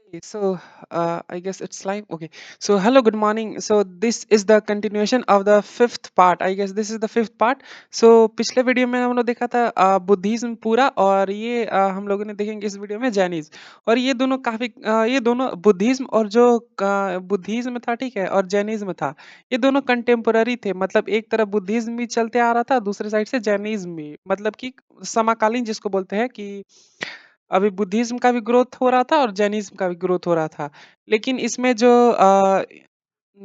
Okay, so I guess it's live. Okay, so hello, good morning. So this is the continuation of the fifth part. I guess this is the fifth part. So पिछले video में हम लोग देखा था Buddhism पूरा और ये हम लोगों ने देखेंगे इस वीडियो में जैनिज्म और ये दोनों काफी ये दोनों बुद्धिज्म और जो बुद्धिज्म था ठीक है और जैनिज्म था ये दोनों कंटेम्पोररी थे मतलब एक तरफ बुद्धिज्म भी चलते आ रहा था दूसरे साइड से जैनिज्म भी मतलब कि समकालीन जिसको बोलते हैं कि अभी बुद्धिज्म का भी ग्रोथ हो रहा था और जैनिज्म का भी ग्रोथ हो रहा था लेकिन इसमें जो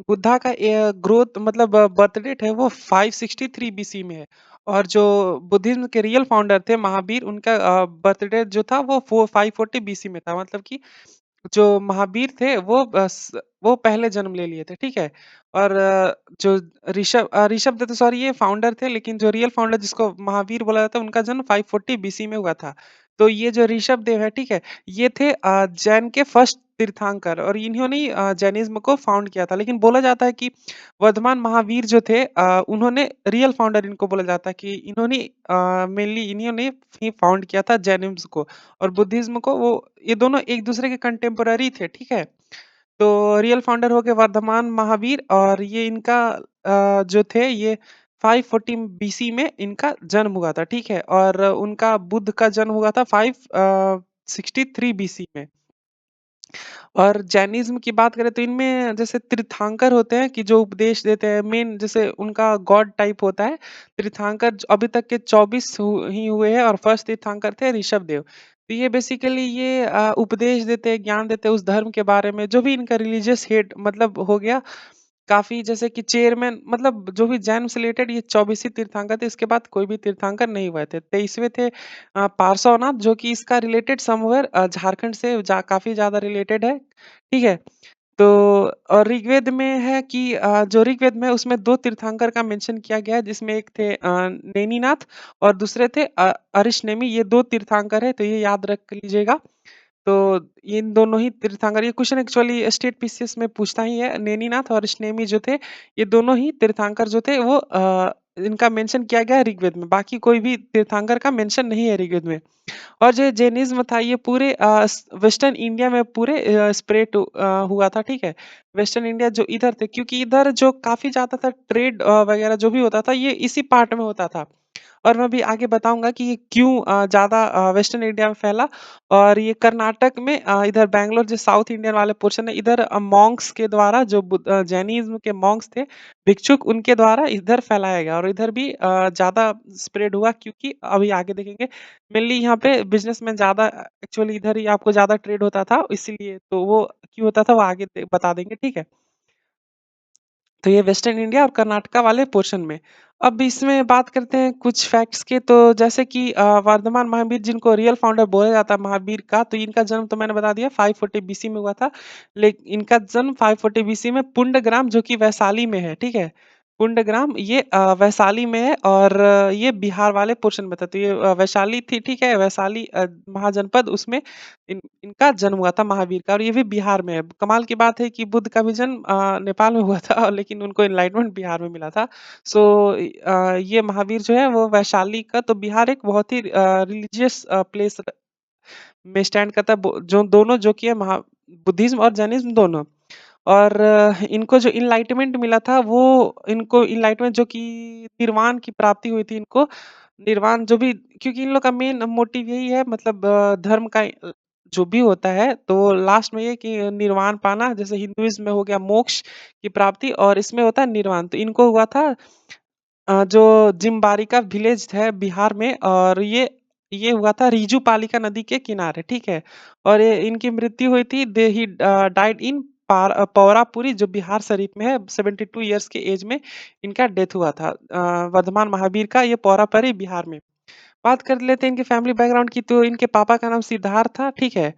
बुद्धा का ग्रोथ मतलब बर्थ डेट है वो 563 बीसी में है और जो बुद्धिज्म के रियल फाउंडर थे महावीर उनका बर्थ डेट जो था वो 540 बीसी में था मतलब कि जो महावीर थे वो बस वो पहले जन्म ले लिए थे ठीक है और जो ऋषभ दत्त सॉरी ये फाउंडर थे लेकिन जो रियल फाउंडर जिसको महावीर बोला जाता है उनका जन्म 540 बीसी में हुआ था तो ये जो ऋषभ देव है ठीक है ये थे जैन के फर्स्ट तीर्थंकर और इन्होंने ही जैनिज्म को फाउंड किया था लेकिन बोला जाता है कि वर्धमान महावीर जो थे उन्होंने रियल फाउंडर इनको बोला जाता है कि इन्होंने मेनली इन्होंने ही फाउंड किया था जैनिज्म को और बुद्धिज्म को वो ये दोनों एक दूसरे के कंटेम्पोररी थे ठीक है तो रियल फाउंडर हो गए वर्धमान महावीर और ये इनका जो थे ये 540 बीसी में इनका जन्म हुआ था ठीक है और उनका बुद्ध का जन्म हुआ था 563 बीसी में और जैनिज्म की बात करें तो इनमें जैसे तीर्थंकर होते हैं कि जो उपदेश देते हैं मेन जैसे उनका गॉड टाइप होता है तीर्थंकर अभी तक के 24 ही हुए हैं और फर्स्ट तीर्थंकर थे ऋषभ देव तो ये बेसिकली ये उपदेश देते हैं ज्ञान देते हैं उस धर्म के बारे में जो भी इनका रिलीजियस हेड मतलब हो गया काफी जैसे कि चेयरमैन मतलब जो भी जैन से रिलेटेड ये 24 ही तीर्थंकर थे इसके बाद कोई भी तीर्थंकर नहीं हुए थे 23वें थे पार्श्वनाथ जो कि इसका रिलेटेड समवेयर झारखंड से काफी ज्यादा रिलेटेड है ठीक है तो और ऋग्वेद में है कि जो ऋग्वेद में है, उसमें दो तीर्थंकर का मेंशन किया गया है जिसमें एक थे नेमिनाथ और दूसरे थे अरिशनेमी ये दो तीर्थंकर है तो ये याद रख लीजिएगा तो इन दोनों ही तीर्थंकर ये क्वेश्चन एक्चुअली स्टेट पीसीएस में पूछता ही है नेमिनाथ और अरिशनेमी जो थे ये दोनों ही तीर्थंकर जो थे वो इनका मेंशन किया गया है ऋग्वेद में बाकी कोई भी तीर्थंकर का मेंशन नहीं है ऋग्वेद में और जो जैनिज्म था ये पूरे वेस्टर्न इंडिया में पूरे स्प्रेड हुआ था ठीक है वेस्टर्न इंडिया जो इधर थे क्योंकि इधर जो काफी ज्यादा था ट्रेड वगैरह जो भी होता था ये इसी पार्ट में होता था और मैं भी आगे बताऊंगा कि ये क्यों ज्यादा वेस्टर्न इंडिया में फैला और ये कर्नाटक में इधर बैंगलोर जो साउथ इंडियन वाले पोर्शन है इधर मॉन्क्स के द्वारा जो जैनिज्म के मॉन्क्स थे भिक्षुक उनके द्वारा इधर फैलाया गया और इधर भी ज्यादा स्प्रेड हुआ क्योंकि अभी आगे देखेंगे मेनली यहाँ पे बिजनेसमैन ज्यादा एक्चुअली इधर ही आपको ज्यादा ट्रेड होता था इसीलिए तो वो क्यों होता था वो आगे बता देंगे ठीक है तो ये वेस्टर्न इंडिया और कर्नाटका वाले पोर्शन में अब इसमें बात करते हैं कुछ फैक्ट्स के तो जैसे कि वर्धमान महावीर जिनको रियल फाउंडर बोला जाता है महावीर का तो इनका जन्म तो मैंने बता दिया 540 बीसी में हुआ था लेकिन इनका जन्म 540 बीसी में पुंडग्राम जो कि वैशाली में है ठीक है पुंडग्राम ये वैशाली में है और ये बिहार वाले पोर्शन में था तो ये वैशाली थी ठीक है वैशाली महाजनपद उसमें इनका जन्म हुआ था महावीर का और ये भी बिहार में है कमाल की बात है कि बुद्ध का भी जन्म नेपाल में हुआ था लेकिन उनको एनलाइटमेंट बिहार में मिला था सो ये महावीर जो है वो वैशाली का तो बिहार एक बहुत ही रिलीजियस प्लेस में स्टैंड करता है जो दोनों जो कि है महा बुद्धिज्म और जैनिज्म दोनों और इनको जो इनलाइटमेंट मिला था वो इनको इनलाइटमेंट जो कि निर्वाण की प्राप्ति हुई थी इनको निर्वाण जो भी क्योंकि इन लोग का मेन मोटिव यही है मतलब धर्म का जो भी होता है तो लास्ट में ये कि निर्वाण पाना जैसे हिंदुइज्म में हो गया मोक्ष की प्राप्ति और इसमें होता है निर्वाण तो इनको हुआ था जो जिम्बारिका विलेज है बिहार में और ये हुआ था रीजू पालिका नदी के किनारे ठीक है और ये इनकी मृत्यु हुई थी दे ही डाइड इन पौरापुरी जो बिहार शरीफ में है 72 इयर्स के एज में इनका डेथ हुआ था वर्धमान महावीर का ये पौरापुरी बिहार में बात कर लेते हैं इनके फैमिली बैकग्राउंड की तो इनके पापा का नाम सिद्धार्थ था ठीक है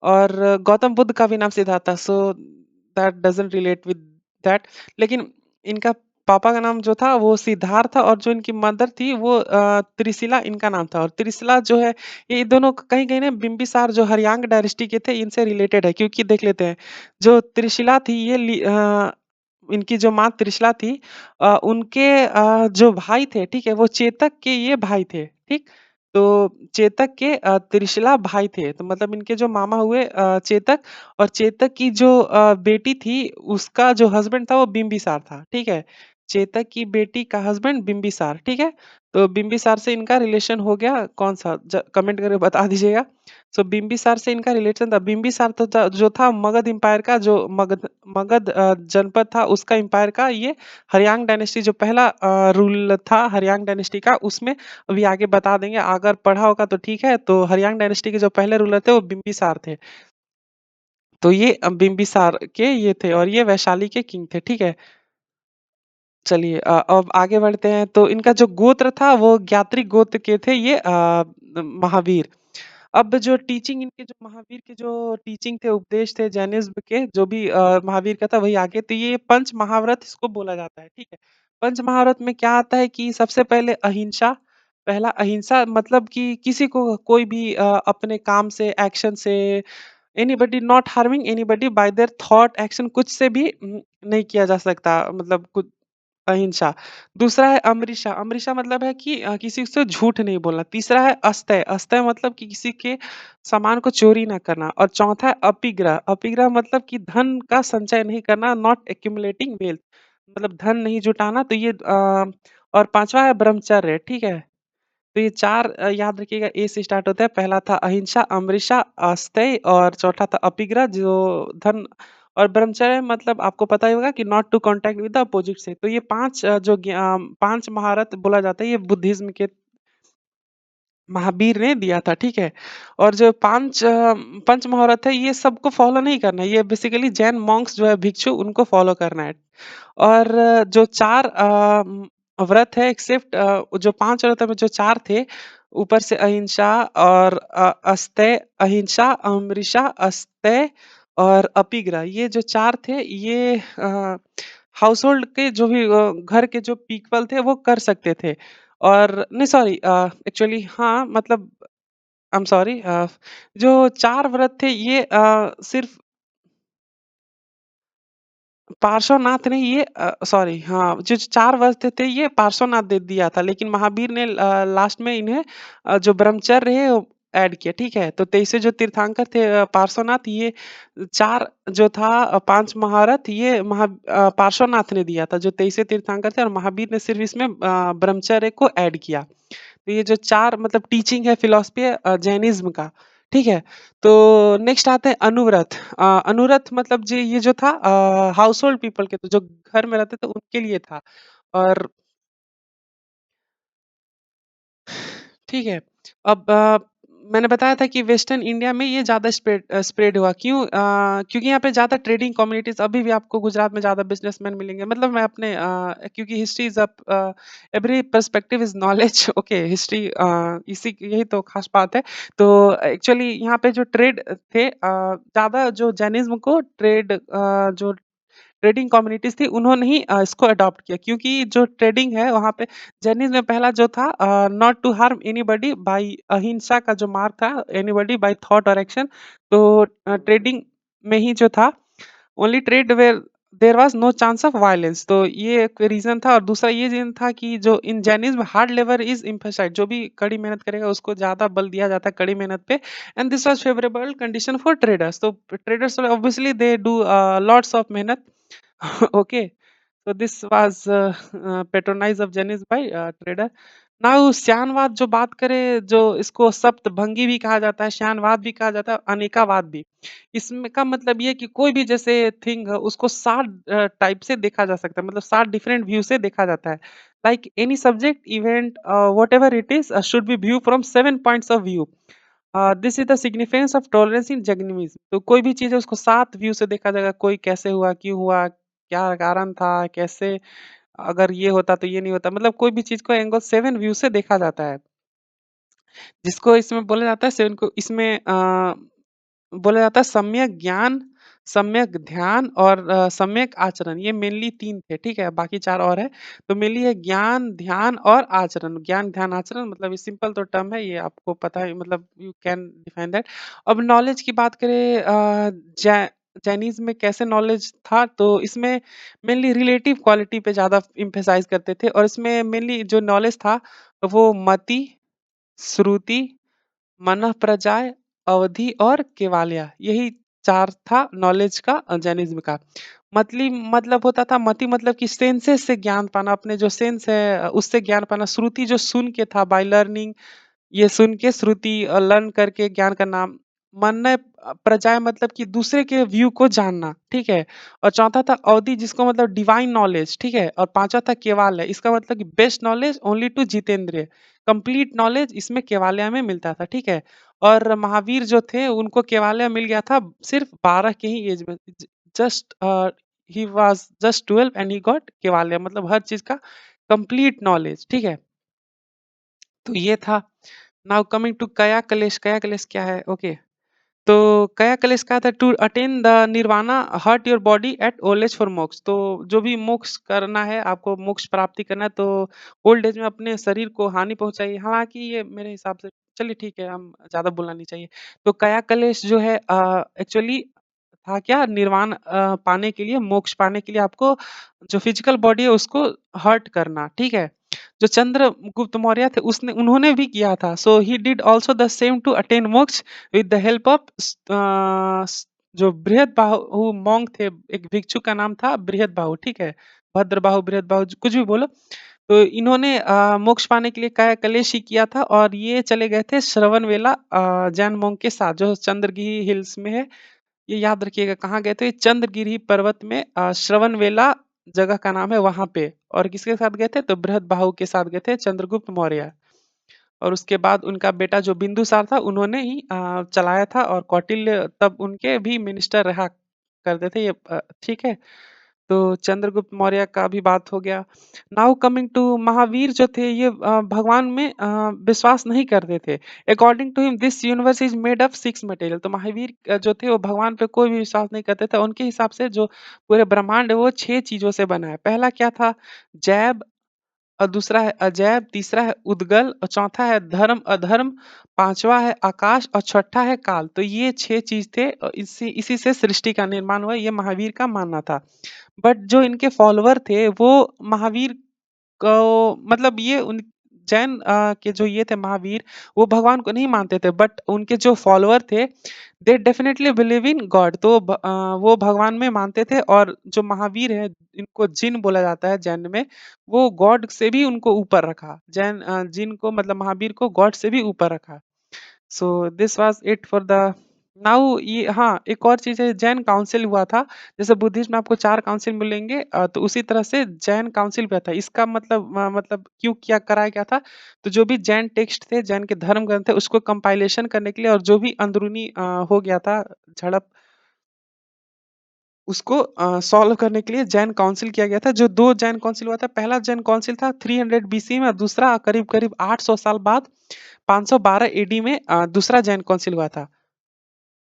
और गौतम बुद्ध का भी नाम सिद्धार्थ था so that doesn't relate with that लेकिन इनका पापा का नाम जो था वो सिद्धार्थ था और जो इनकी मदर थी वो त्रिशिला इनका नाम था और त्रिशिला जो है ये दोनों कहीं कहीं ना बिंबिसार जो हरियांग डायनेस्टी के थे इनसे रिलेटेड है क्योंकि देख लेते हैं जो त्रिशिला थी ये इनकी जो माँ त्रिशला थी उनके जो भाई थे ठीक है वो चेतक के ये भाई थे ठीक तो चेतक के त्रिशला भाई थे, तो मतलब इनके जो मामा हुए चेतक, और चेतक की जो बेटी थी उसका जो हस्बैंड था वो बिंबिसार था, ठीक है? चेतक की बेटी का हस्बैंड बिंबिसार, ठीक है? तो बिंबिसार से इनका रिलेशन हो गया कौन-सा? कमेंट करके बता दीजिएगा। सो बिंबिसार से इनका रिलेशन था। बिंबिसार तो था जो था मगध एम्पायर का, जो मगध जनपद था उसका एम्पायर का, ये हर्यांग डायनेस्टी जो पहला रूल था हर्यांग डायनेस्टी का, उसमें अभी आगे बता देंगे, अगर पढ़ा होगा तो ठीक है। तो हर्यांग डायनेस्टी के जो पहले रूलर थे वो बिंबिसार थे। तो ये बिंबिसार के ये थे, और ये वैशाली के किंग थे, ठीक है? चलिए अब आगे बढ़ते हैं। तो इनका जो गोत्र था वो ज्ञात्री गोत्र के थे ये महावीर। अब जो टीचिंग इनके जो महावीर के जो टीचिंग थे, उपदेश थे जैनिज्म के, जो भी महावीर का था वही आगे, तो ये पंच महाव्रत इसको बोला जाता है, ठीक है? पंच महाव्रत में क्या आता है कि सबसे पहले अहिंसा, पहला अहिंसा मतलब कि किसी को कोई भी अपने काम से, एक्शन से, anybody not harming anybody bye there thought, action, कुछ से भी नहीं किया जा सकता, मतलब कुछ अहिंसा। दूसरा है अमरीशा, अमरीशा मतलब है कि किसी से झूठ नहीं बोलना। तीसरा है अस्तय, अस्तय मतलब कि किसी के सामान को चोरी ना करना। और चौथा है अपिग्रह, अपिग्रह मतलब कि धन का संचय नहीं करना, नॉट एक्यूमुलेटिंग वेल्थ, मतलब धन नहीं जुटाना। तो ये और पांचवा है ब्रह्मचर्य, ठीक है? तो ये 4 याद रखिएगा, ए से स्टार्ट होता है। पहला था अहिंसा, अमृषा, आस्तेय, और चौथा था अपिग्रह जो धन, और ब्रह्मचर्य मतलब आपको पता ही होगा कि not to contact with the opposite से। तो ये 5 5 महारत बोला जाता है, ये बुद्धिज़्म के महावीर ने दिया था, ठीक है? और जो पंच महारत है ये सबको फॉलो नहीं करना है, ये बेसिकली जैन मॉन्क्स जो है भिक्षु उनको फॉलो करना है। और जो 4 व्रत है एक्सेप्ट जो 5 व्रत में जो 4 थे, ऊपर से अहिंसा और अस्तेय, अहिंसा, अमृषा, अस्तेय और अपिग्रह, ये जो 4 थे ये हाउसहोल्ड के जो भी घर के जो पीपल थे वो कर सकते थे। और नहीं सॉरी एक्चुअली हाँ, मतलब आई एम सॉरी जो 4 व्रत थे ये सिर्फ़ पार्श्वनाथ ने ये सॉरी हाँ, जो 4 वर्ष थे ये पार्श्वनाथ दे दिया था, लेकिन महावीर ने लास्ट में इन्हें जो ब्रह्मचर्य है वो ऐड किया, ठीक है? तो 23 जो तीर्थंकर थे पार्श्वनाथ, ये 4 जो था 5 महारथ ये पार्श्वनाथ ने दिया था, जो 23 तीर्थंकर थे, और महावीर ने सिर्फ़ इसमें ब्रह्मचर्य को ऐड किया। तो ये जो 4 मतलब टीचिंग है, फिलॉसफी है जैनिज़्म का, ठीक है? तो नेक्स्ट आते हैं अनुव्रत। अनुव्रत मतलब जी ये जो था हाउस होल्ड पीपल के, तो जो घर में रहते थे उनके लिए था। और ठीक है। अब मैंने बताया था कि वेस्टर्न इंडिया में ये ज़्यादा स्प्रेड हुआ। क्यों? क्योंकि यहाँ पे ज़्यादा ट्रेडिंग कम्युनिटीज़, अभी भी आपको गुजरात में ज़्यादा बिज़नेसमैन मिलेंगे। मतलब मैं अपने क्योंकि history is every perspective is knowledge okay history इसी यही तो ख़ास बात है। तो एक्चुअली यहाँ पे जो ट्रेड थे ज़्यादा जो जैनिज़्म को जो ट्रेडिंग कम्युनिटीज़ थी उन्होंने ही इसको अडॉप्ट किया, क्योंकि जो ट्रेडिंग है वहाँ पे जैनिज़्म में पहला जो था not to harm anybody by ahimsa का जो मार्क था, एनीबॉडी बाय थॉट और एक्शन। तो ट्रेडिंग में ही जो था only trade where there was no chance of violence, तो ये एक रीज़न था। और दूसरा ये रीज़न था कि जो इन Jainism hard labour is emphasised, जो भी कड़ी मेहनत करेगा उसको ज़्यादा बल दिया जाता है कड़ी मेहनत पे। And this was favourable condition for traders, तो traders obviously they do lots of मेहनत okay. So this was patronized of Janice by trader. Now श्यानवाद जो बात करें, जो इसको सप्तभंगी भी कहा जाता है, श्यानवाद भी कहा जाता है, अनेकावाद भी। इसमें का मतलब ये है कि कोई भी जैसे थिंग है उसको 60 टाइप से देखा जा सकता है, मतलब 60 डिफरेंट व्यू से देखा जाता है। Like any subject event whatever it is should be view from 7 points of view. This is the significance of tolerance in Jainism. तो कोई भी चीज़ है उसको 7 व्यू से देखा जाएगा, कोई कैसे हुआ, क्यों हुआ, क्या कारण था, कैसे अगर ये होता तो ये नहीं होता, मतलब कोई भी चीज़ को एंगल 7 व्यू से देखा जाता है। जिसको इसमें बोला जाता है 7 को इसमें बोला जाता है सम्यक ज्ञान, सम्यक ध्यान और सम्यक आचरण। ये मेनली 3 थे, ठीक है? बाकी 4 और हैं। तो मेनली है ज्ञान, ध्यान और आचरण। ज्ञान, ध्यान, आचरण मतलब ये सिंपल तो टर्म है, ये आपको पता है, मतलब यू कैन डिफाइन दैट। अब नॉलेज की बात करें जै चाइनीज़ में कैसे नॉलेज था, तो इसमें मेनली रिलेटिव क्वालिटी पे ज़्यादा एम्फसाइज़ करते थे, और इसमें मेनली जो नॉलेज था वो मति, श्रुति, मनःप्रजाय, अवधि और केवालया, यही चार था नॉलेज का जैनिज्म का। मतली मतलब होता था मति मतलब कि सेंसेस से ज्ञान पाना, अपने जो सेंस है उससे ज्ञान पाना। श्रुति जो सुन के था, बाय लर्निंग, ये सुन के श्रुति लर्न करके ज्ञान का नाम। मन प्रजाय मतलब कि दूसरे के व्यू को जानना, ठीक है। और चौथा था अवधि जिसको मतलब डिवाइन नॉलेज, ठीक है। और पांचवा था केवाल है, इसका मतलब कि बेस्ट नॉलेज ओनली टू जितेंद्रिय, कंप्लीट नॉलेज इसमें केवालय में मिलता था, ठीक है। और महावीर जो थे उनको केवालय मिल गया था सिर्फ 12 के ही एज में। Just he was just 12 and he got केवालय, मतलब हर चीज का कंप्लीट नॉलेज, ठीक है। तो ये था। नाउ कमिंग टू कया कलेश। कया कलेश क्या है? ओके, तो कया कलेश का था to attain the nirvana hurt your body at old age for moksha. तो जो भी मोक्ष करना है, आपको मोक्ष प्राप्ति करना है, तो ओल्ड एज में अपने शरीर को हानि पहुंचाई। हालांकि ये मेरे हिसाब से चलिए ठीक है, हम ज्यादा बोलना नहीं चाहिए। तो कया कलेश जो है एक्चुअली था क्या, निर्वाण पाने के लिए, मोक्ष पाने के लिए आपको जो फिजिकल बॉडी है उसको हर्ट करना, ठीक है। जो चंद्रगुप्त मौर्य थे उसने उन्होंने भी किया था। So he did also the same to attain moksha with the help of जो बृहद बाहु मॉन्क थे। एक भिक्षु का नाम था बृहद बाहु, ठीक है। भद्रबाहु, बृहद बाहु, कुछ भी बोलो। तो इन्होंने मोक्ष पाने के लिए काया कलेश ही किया था, और ये चले गए थे श्रवणबेला जैन मॉन्क के साथ, जो चंद्रगिरी हिल्स में है। ये याद रखिएगा कहाँ गए थे, चंद्रगिरी पर्वत में श्रवणबेला जगह का नाम है, वहां पे। और किसके साथ गए थे? तो बृहदबाहु के साथ गए थे, चंद्रगुप्त मौर्य। और उसके बाद उनका बेटा जो बिंदुसार था उन्होंने ही चलाया था, और कौटिल्य तब उनके भी मिनिस्टर रहा करते थे, ये ठीक है। तो चंद्रगुप्त मौर्य का भी बात हो गया। नाउ कमिंग टू महावीर जो थे, ये भगवान में विश्वास नहीं करते थे। According to him this universe is made of six material. तो महावीर जो थे वो भगवान पे कोई भी विश्वास नहीं करते थे। उनके हिसाब से जो पूरे ब्रह्मांड है वो 6 चीजों से बना है। पहला क्या था? जैब। और दूसरा है अजैब, तीसरा है उद्गल, और चौथा है धर्म अधर्म, पांचवा है आकाश, और छठा है काल। तो ये 6 चीज थे, और इसी इसी से सृष्टि का निर्माण हुआ, ये महावीर का मानना था। बट जो इनके फॉलोअर थे वो महावीर को मतलब ये उन जैन के जो ये थे महावीर, वो भगवान को नहीं मानते थे। बट उनके जो फॉलोअर थे they definitely believe in God, तो वो भगवान में मानते थे। और जो महावीर है, इनको जिन बोला जाता है जैन में, वो गॉड से भी उनको ऊपर रखा। जैन जिन को मतलब महावीर को गॉड से भी ऊपर रखा। So this was it for the now. ये हाँ, एक और चीज है, जैन काउंसिल हुआ था। जैसे बुद्धिज्म में आपको 4 काउंसिल मिलेंगे, तो उसी तरह से जैन काउंसिल भी था। इसका मतलब मतलब क्यों क्या कराया गया था? तो जो भी जैन टेक्स्ट थे, जैन के धर्म ग्रंथ थे, उसको कंपाइलेशन करने के लिए, और जो भी अंदरूनी हो गया था झड़प, उसको सॉल्व करने के लिए जैन काउंसिल किया गया था। जो दो जैन काउंसिल हुआ था, पहला जैन काउंसिल था 300 बीसी में, और दूसरा करीब करीब 800 साल बाद 512 एडी में दूसरा जैन काउंसिल हुआ था।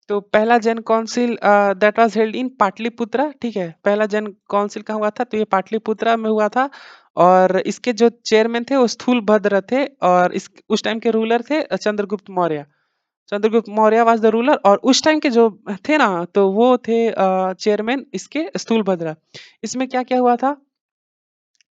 तो पहला Jain council that was held in Pataliputra, ठीक है। पहला जैन काउंसिल कहाँ हुआ था? तो ये पाटलिपुत्रा में हुआ था। और इसके जो चेयरमैन थे वो स्थूलभद्र थे, और इस उस टाइम के रूलर थे Chandragupta Maurya. Chandragupta Maurya was the ruler, और उस टाइम के जो थे ना, तो वो थे चेयरमैन इसके स्थूलभद्र। इसमें क्या क्या हुआ था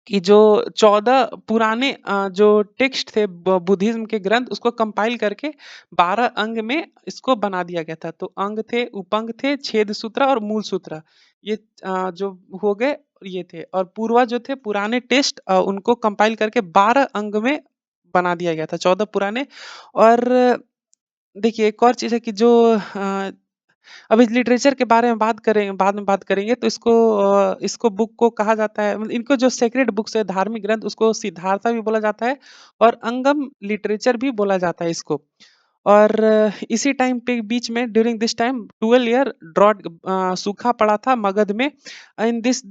कि जो 14 पुराने जो टेक्स्ट थे बुद्धिज्म के ग्रंथ, उसको कंपाइल करके 12 अंग में इसको बना दिया गया था। तो अंग थे, उपंग थे, छेद सूत्र और मूल सूत्र, ये जो हो गए ये थे। और पूर्वा जो थे पुराने टेस्ट, उनको कंपाइल करके 12 अंग में बना दिया गया था, 14 पुराने। और देखिए एक और चीज है कि जो अब इस लिटरेचर के बारे में बात करें, बाद में बात करेंगे, तो इसको बुक को कहा जाता है, मतलब इनको जो सेक्रेड बुक्स है, धार्मिक ग्रंथ, उसको सिद्धार्था भी बोला जाता है, और अंगम लिटरेचर भी बोला जाता है इसको। और इसी टाइम पे बीच में during this time 12 year drought सूखा पड़ा था मगध में। इन दिस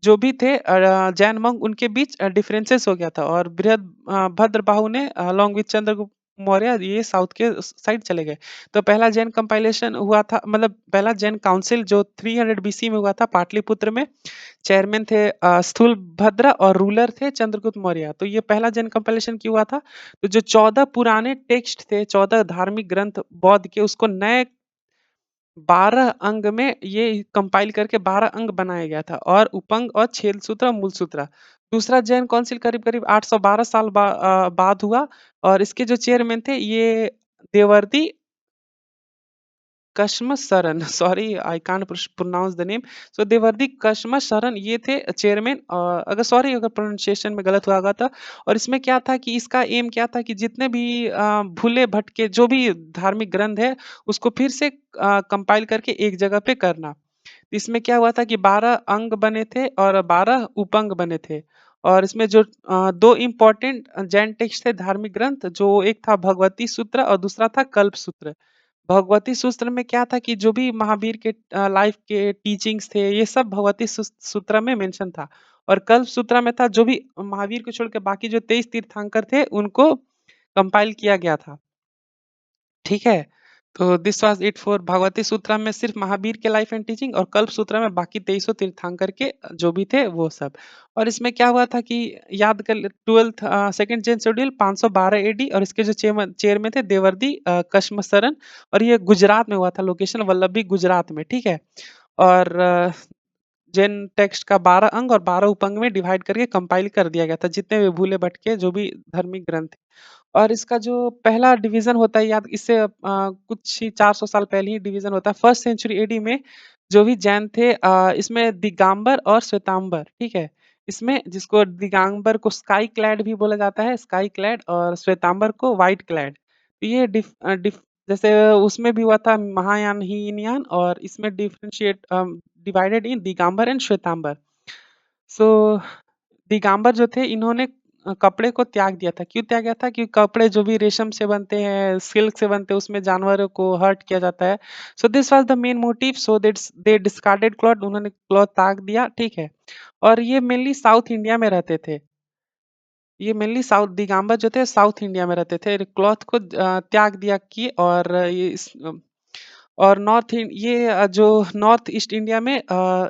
जो भी थे जैन monk, उनके बीच डिफरेंसेस हो गया था। और बृहद भद्रबाहु ने अलॉन्ग विथ चंद्रगुप्त मौर्य ये साउथ के साइड चले गए। तो पहला जैन कंपाइलेशन हुआ था, मतलब पहला जैन काउंसिल जो 300 बीसी में हुआ था पाटलिपुत्र में। चेयरमैन थे स्थूलभद्र, और रूलर थे चंद्रगुप्त मौर्य। तो ये पहला जैन कंपाइलेशन क्यों हुआ था? तो जो 14 पुराने टेक्स्ट थे, 14 धार्मिक ग्रंथ बौद्ध के, उसको नए 12 अंग में ये कंपाइल करके 12 अंग बनाया गया था और उपंग और छेद सूत्र और मूल सूत्र। दूसरा जैन काउंसिल करीब-करीब 812 साल बाद हुआ और इसके जो चेयरमैन थे ये देवर्षि कश्मशरण sorry I can't pronounce the name. So Devarshi कश्मशरण ये थे चेयरमैन। अगर सॉरी अगर प्रोनाउंसिएशन में गलत हुआ था। और इसमें क्या था कि इसका एम क्या था कि जितने भी भूले भटके जो भी धार्मिक ग्रंथ है उसको फिर से कंपाइल करके एक जगह पे करना। इसमें क्या हुआ था कि 12 अंग बने थे और 12 उपअंग बने थे। और इसमें जो दो इम्पोर्टेंट जैन टेक्स्ट थे धार्मिक ग्रंथ, जो एक था भगवती सूत्र और दूसरा था कल्प सूत्र। भगवती सूत्र में क्या था कि जो भी महावीर के लाइफ के टीचिंग्स थे ये सब भगवती सूत्र में मेंशन था। और कल्प सूत्र में था जो भी महावीर को छोड़ के बाकी जो 23 तीर्थंकर थे उनको कंपाइल किया गया था। ठीक है। तो this was it for Bhagavati Sutra में सिर्फ महावीर के लाइफ एंड टीचिंग और कल्प सूत्रा में बाकी 23 तीर्थंकर के जो भी थे वो सब। और इसमें क्या हुआ था कि याद कर 12th second Jain schedule 512 AD और इसके जो चेयरमैन थे देवर्षि कश्मशरण। और ये गुजरात में हुआ था, लोकेशन वल्लभी गुजरात में। ठीक है। और जैन टेक्स्ट का 12 अंग और 12 उपअंग में डिवाइड करके कंपाइल कर दिया गया था जितने भी भूले भटके जो भी धार्मिक ग्रंथ थे। और इसका जो पहला डिवीजन होता है याद इससे कुछ ही 400 साल पहले ही डिवीजन होता है फर्स्ट सेंचुरी एडी में। जो भी जैन थे इसमें दिगंबर और श्वेतांबर। ठीक है। इसमें जिसको दिगंबर को स्काई क्लैड भी बोला जाता है, स्काई क्लैड, और श्वेतांबर को व्हाइट क्लैड। तो ये जैसे उसमें भी हुआ था महायान हीनयान और इसमें differentiate divided in Digambar and Shvetambar. So Digambar जो थे इन्होंने कपड़े को त्याग दिया था। क्यों त्याग दिया था? क्योंकि कपड़े जो भी रेशम से बनते हैं, सिल्क से बनते हैं, उसमें जानवरों को हर्ट किया जाता है। So this was the main motive, so that's they discarded cloth, उन्होंने क्लॉथ त्याग दिया। ठीक है। और ये मेनली साउथ इंडिया में रहते थे। ये मेनली साउथ दिगंबर जो थे साउथ इंडिया में रहते थे, क्लॉथ को त्याग दिया कि और और ये जो नॉर्थ ईस्ट इंडिया में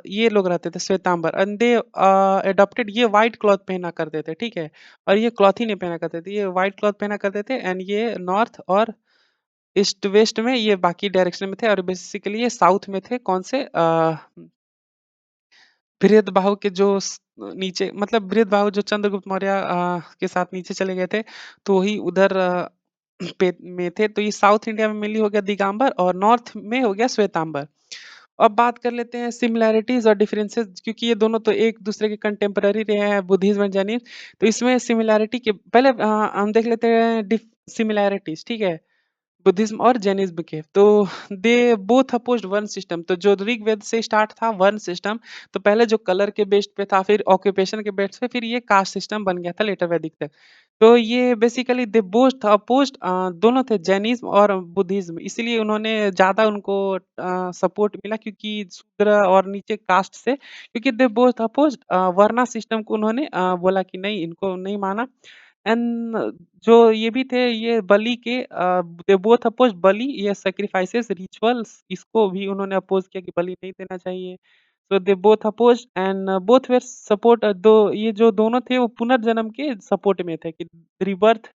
ये लोग रहते थे श्वेतांबर, एंड दे अडॉप्टेड ये व्हाइट क्लॉथ पहना करते थे। ठीक है। और ये क्लॉथ ही नहीं पहना करते थे, ये व्हाइट क्लॉथ पहना करते थे। एंड ये नॉर्थ और ईस्ट वेस्ट में ये बाकी डायरेक्शन में थे और बेसिकली ये साउथ में थे। कौन से बृहद के जो नीचे मतलब बृहद जो चंद्रगुप्त मौर्य के साथ नीचे चले गए थे तो वही उधर में थे। तो ये साउथ इंडिया में मेनली हो गया दिगंबर और नॉर्थ में हो गया श्वेतांबर। अब बात कर लेते हैं सिमिलैरिटीज और डिफरेंसेस, क्योंकि ये दोनों तो एक दूसरे के कंटेम्पररी रहे हैं, बुद्धिज्म एंड जैनिज्म। तो इसमें सिमिलैरिटी के पहले हम देख लेते हैं सिमिलैरिटीज। ठीक है। बुद्धिज्म और जैनिज्म के तो दे बोथ अपोज्ड वर्ण सिस्टम। तो जो ऋग्वेद से स्टार्ट था वर्ण सिस्टम, तो पहले जो कलर के बेस्ड पे था, फिर ऑक्यूपेशन के बेस्ड पे, फिर ये कास्ट सिस्टम बन गया था लेटर वैदिक तक। तो ये बेसिकली दे बोथ अपोज्ड, दोनों थे जैनिज्म और बुद्धिज्म, इसलिए उन्होंने ज्यादा उनको सपोर्ट मिला क्योंकि शूद्र और नीचे कास्ट से, क्योंकि दे बोथ अपोज्ड वर्णा सिस्टम को उन्होंने बोला कि नहीं, इनको नहीं माना। एंड जो ये भी थे ये बलि के दे बोथ अपोज बलि, ये सैक्रिफाइसेस रिचुअल्स, इसको भी उन्होंने अपोज किया कि बलि नहीं देना चाहिए। So they both oppose and both were support, दो ये जो दोनों थे वो पुनर्जन्म के सपोर्ट में थे कि रिबर्थ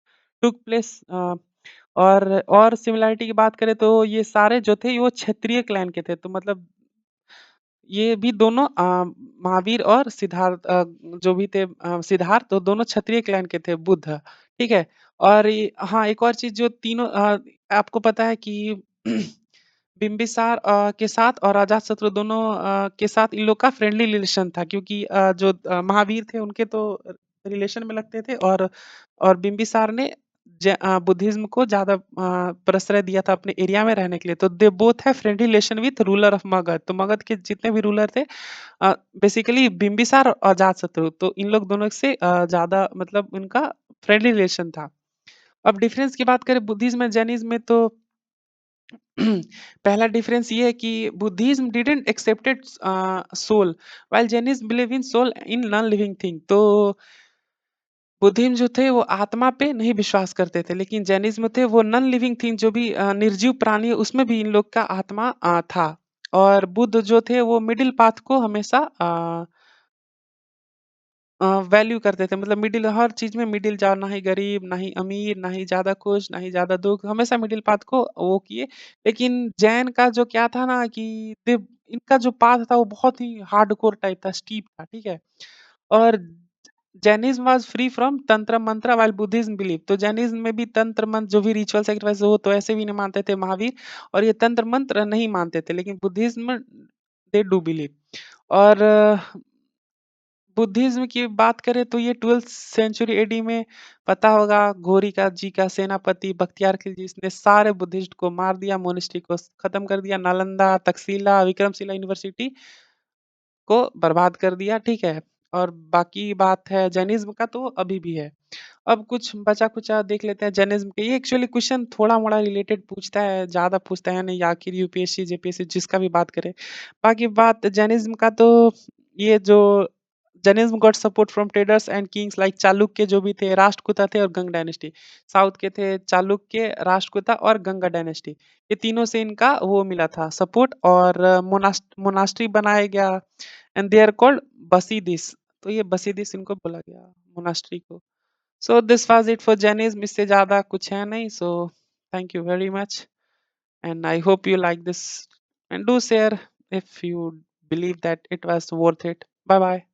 टुक प्लेस। और सिमिलैरिटी की बात करें तो ये सारे जो थे वो क्षत्रिय क्लैन के थे। तो मतलब ये भी दोनों महावीर और सिद्धार्थ जो भी थे सिद्धार्थ, तो दोनों क्षत्रिय क्लैन के थे बुद्ध। ठीक है। और हाँ, एक और चीज जो तीनों आपको पता है कि बिम्बिसार के साथ और अजातशत्रु दोनों के साथ इन लोग का फ्रेंडली रिलेशन था, क्योंकि जो महावीर थे उनके तो रिलेशन में लगते थे। और बिम्बिसार ने बुद्धिज्म को ज्यादा प्रश्रय दिया था अपने एरिया में रहने के लिए। तो दे बोथ है friendly relation with ruler of Magadh. तो मगध के जितने भी रूलर थे बेसिकली बिम्बिसार और अजातशत्रु, तो इन लोग दोनों से ज्यादा मतलब उनका फ्रेंडली रिलेशन था। अब डिफरेंस की बात करें बुद्धिज्म में जैनिज्म में, तो पहला डिफरेंस ये है कि Buddhism didn't accepted soul while Jainism believe in soul in non living thing. तो बुद्धिज्म जो थे वो आत्मा पे नहीं विश्वास करते थे, लेकिन जैनिज्म थे वो नॉन लिविंग थिंग, जो भी निर्जीव प्राणी है उसमें भी इन लोग का आत्मा था। और बुद्ध जो थे वो मिडिल पाथ को हमेशा वैल्यू करते थे, मतलब मिडिल, हर चीज में मिडिल जाओ, ना ही गरीब ना ही अमीर, ना ही ज्यादा खुश ना ही ज्यादा दुख, हमेशा मिडिल पाथ को वो किए। लेकिन जैन का जो क्या था ना कि इनका जो पाथ था वो बहुत ही हार्डकोर टाइप था, स्टीप था, ठीक है। और जैनिज्म वाज फ्री फ्रॉम तंत्र मंत्र वाइल बुद्धिज्म बिलीव, तो जैनिज्म में भी तंत्र मंत्र जो भी रिचुअल सेक्रिफाइस हो तो ऐसे भी नहीं मानते थे महावीर, और ये तंत्र मंत्र नहीं मानते थे, लेकिन बुद्धिज्म दे डू बिलीव। और बुद्धिज्म की बात करें तो ये 12th सेंचुरी एडी में, पता होगा, घोरिका जी का सेनापति बख्तियार खिलजी, इसने सारे बुद्धिस्ट को मार दिया, मोनेस्ट्री को खत्म कर दिया, नालंदा, तक्षशिला, विक्रमशिला यूनिवर्सिटी को बर्बाद कर दिया, ठीक है। और बाकी बात है जैनिज्म का, तो अभी भी है। अब कुछ बचा कुचा देख लेते हैं जैनिज्म के। ये एक्चुअली क्वेश्चन थोड़ा मोड़ा रिलेटेड पूछता है, ज्यादा पूछता है नहीं, आखिर यूपीएससी जेपीएससी जिसका भी बात करें। बाकी बात जैनिज्म का, तो ये जो Jainism got support from traders and Kings like Chalukya जो भी थे, राष्ट्रकूटा थे, और गंग डायनेस्टी। साउथ के थे चालुक्य, राष्ट्रकूटा और गंगा डायनेस्टी, ये तीनों से इनका वो मिला था सपोर्ट, और मोनास्ट्री बनाया गया, एंड दे आर कॉल्ड बसीदिस। तो ये बसीदिस इनको बोला गया, मोनास्ट्री को। So this was it for Jainism, इससे ज्यादा कुछ है नहीं। So thank you very much, and I hope you like this, and do share if you believe that it was worth it. Bye bye.